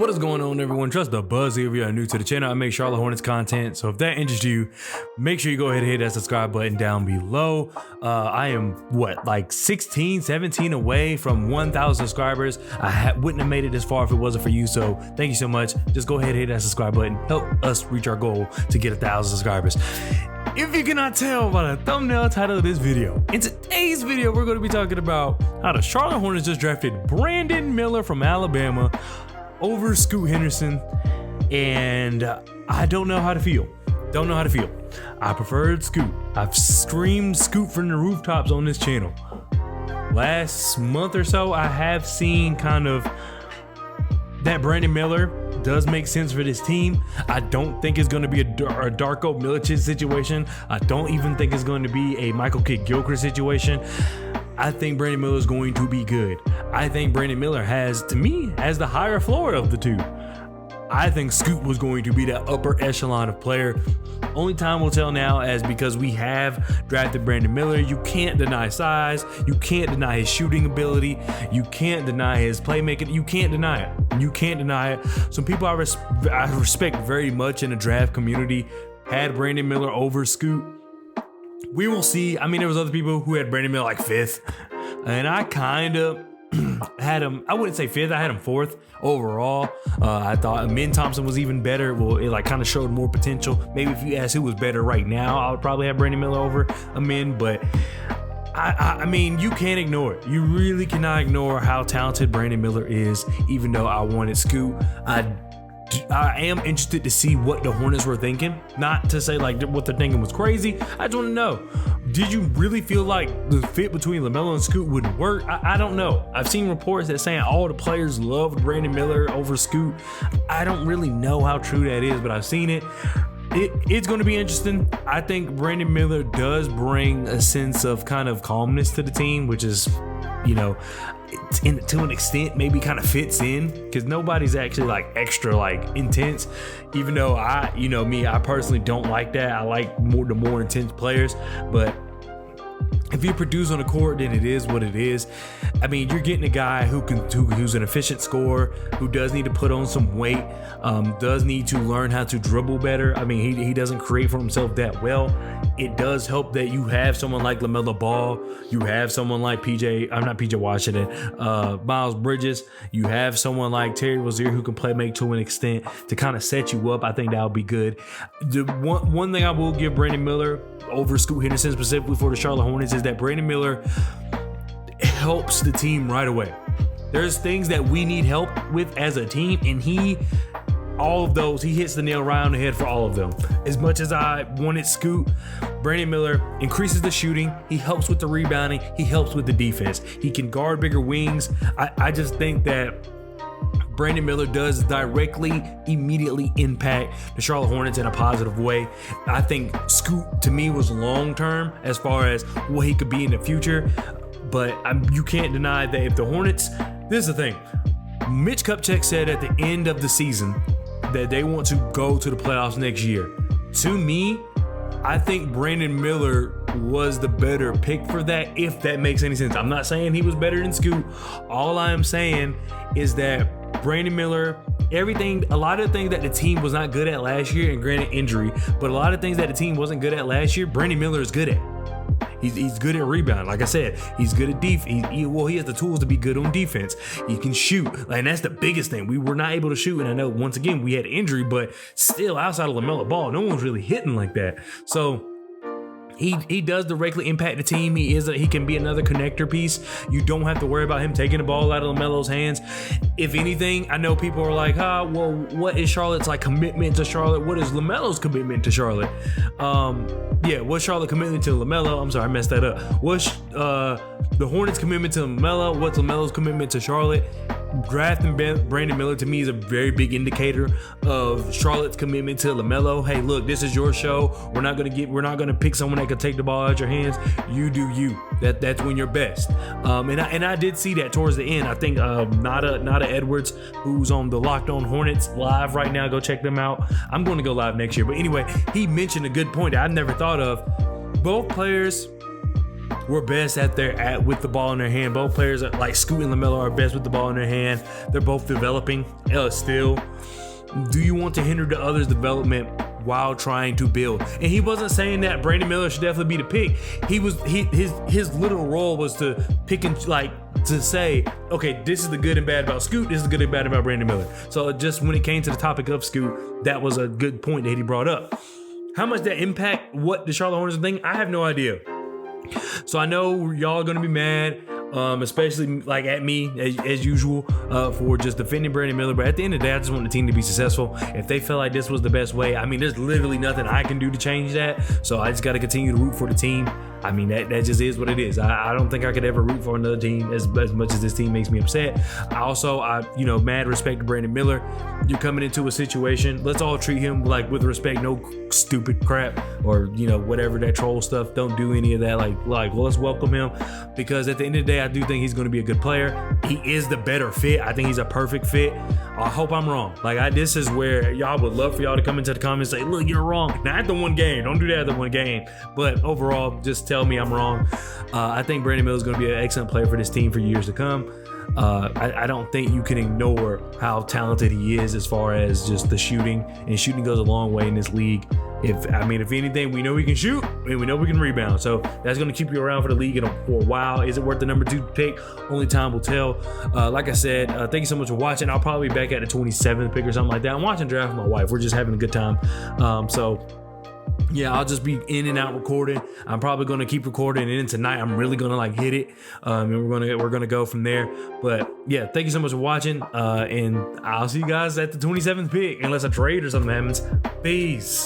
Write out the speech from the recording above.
What is going on, everyone? Trust the buzz. If you are new to the channel, I make Charlotte Hornets content, so if that interests you, make sure you go ahead and hit that subscribe button down below. I am like 16, 17 away from 1,000 subscribers. I wouldn't have made it this far if it wasn't for you, so thank you so much. Just go ahead and hit that subscribe button. Help us reach our goal to get 1,000 subscribers. If you cannot tell by the thumbnail title of this video, in today's video, we're going to be talking about how the Charlotte Hornets just drafted Brandon Miller from Alabama over Scoot Henderson, and I don't know how to feel. I preferred Scoot. I've screamed Scoot from the rooftops on this channel. Last month or so, I have seen kind of that Brandon Miller does make sense for this team. I don't think it's going to be a Darko Milicic situation. I don't even think it's going to be a Michael Kidd-Gilchrist situation. I think Brandon Miller is going to be good. I think Brandon Miller has the higher floor of the two. I think Scoot was going to be that upper echelon of player. Only time will tell now, as because we have drafted Brandon Miller. You can't deny size. You can't deny his shooting ability. You can't deny his playmaking. You can't deny it. Some people I respect very much in the draft community had Brandon Miller over Scoot. We will see. I mean, there was other people who had Brandon Miller like 5th, and I kind of had him, I wouldn't say 5th, I had him 4th overall. I thought Amin Thompson was even better. Well, it like kind of showed more potential. Maybe if you ask who was better right now, I would probably have Brandon Miller over Amin, but I mean, you can't ignore it. You really cannot ignore how talented Brandon Miller is, even though I wanted Scoot. I am interested to see what the Hornets were thinking. Not to say like what they're thinking was crazy. I just want to know, did you really feel like the fit between LaMelo and Scoot wouldn't work? I don't know. I've seen reports that saying all the players loved Brandon Miller over Scoot. I don't really know how true that is, but I've seen it. It's going to be interesting. I think Brandon Miller does bring a sense of kind of calmness to the team, which is, you know, to an extent maybe kind of fits in, because nobody's actually like extra like intense, even though I personally don't like that. I like the more intense players, but if you produce on the court, then it is what it is. I mean, you're getting a guy who's an efficient scorer, who does need to put on some weight, does need to learn how to dribble better. I mean, he doesn't create for himself that well. It does help that you have someone like LaMelo Ball, you have someone like Miles Bridges, you have someone like Terry Rozier who can make to an extent to kind of set you up. I think that'll be good. The one thing I will give Brandon Miller over Scoot Henderson specifically for the Charlotte Hornets is that Brandon Miller helps the team right away. There's things that we need help with as a team, and he hits the nail right on the head for all of them. As much as I wanted Scoot, Brandon Miller increases the shooting, he helps with the rebounding, he helps with the defense, he can guard bigger wings. I just think that Brandon Miller does immediately impact the Charlotte Hornets in a positive way. I think Scoot, to me, was long-term as far as what he could be in the future, but you can't deny that if the Hornets, this is the thing, Mitch Kupchak said at the end of the season that they want to go to the playoffs next year. To me, I think Brandon Miller was the better pick for that, if that makes any sense. I'm not saying he was better than Scoot. All I am saying is that Brandon Miller, a lot of the things that the team was not good at last year, and granted injury, but a lot of things that the team wasn't good at last year, Brandon Miller is good at. He's good at rebound. Like I said, he's good at defense. He has the tools to be good on defense. He can shoot. And that's the biggest thing. We were not able to shoot. And I know, once again, we had injury, but still, outside of LaMelo Ball, no one's really hitting like that. So he does directly impact the team. He can be another connector piece. You don't have to worry about him taking the ball out of LaMelo's hands. If anything, I know people are like, well, what is Charlotte's like commitment to Charlotte? What is LaMelo's commitment to Charlotte? What's Charlotte's commitment to LaMelo? I'm sorry, I messed that up. What's the Hornets' commitment to LaMelo? What's LaMelo's commitment to Charlotte? Drafting Brandon Miller to me is a very big indicator of Charlotte's commitment to LaMelo. Hey, look, this is your show. We're not gonna pick someone that can take the ball out your hands. You do you. That's when you're best. And I did see that towards the end. I think Nada Edwards, who's on the Locked On Hornets live right now, go check them out. I'm going to go live next year. But anyway, he mentioned a good point that I never thought of. Both players were best with the ball in their hand. Both players like Scoot and LaMelo are best with the ball in their hand. They're both developing still. Do you want to hinder the other's development while trying to build? And he wasn't saying that Brandon Miller should definitely be the pick. His literal role was to pick and to say, okay, this is the good and bad about Scoot, this is the good and bad about Brandon Miller. So just when it came to the topic of Scoot, that was a good point that he brought up. How much that impact what the Charlotte Hornets think, I have no idea. So I know y'all are gonna be mad, especially like at me as usual, for just defending Brandon Miller. But at the end of the day, I just want the team to be successful. If they feel like this was the best way, I mean, there's literally nothing I can do to change that. So I just got to continue to root for the team. I mean, that just is what it is. I don't think I could ever root for another team as much as this team makes me upset. Mad respect to Brandon Miller. You're coming into a situation. Let's all treat him like with respect. No stupid crap or whatever that troll stuff. Don't do any of that. Let's welcome him, because at the end of the day, I do think he's going to be a good player. He is the better fit. I think he's a perfect fit. I hope I'm wrong. This is where y'all would love for y'all to come into the comments and say, look, you're wrong. Not at the one game. Don't do that at the one game. But overall, just tell me I'm wrong. I think Brandon Miller is going to be an excellent player for this team for years to come. I don't think you can ignore how talented he is as far as just the shooting, and shooting goes a long way in this league. If anything, we know we can shoot and we know we can rebound. So that's going to keep you around for the league for a while. Is it worth the number 2 pick? Only time will tell. Like I said, thank you so much for watching. I'll probably be back at the 27th pick or something like that. I'm watching draft with my wife. We're just having a good time. Yeah, I'll just be in and out recording. I'm probably going to keep recording, and then tonight I'm really going to hit it. And we're going to go from there. But yeah, thank you so much for watching. And I'll see you guys at the 27th pick, unless a trade or something happens. Peace.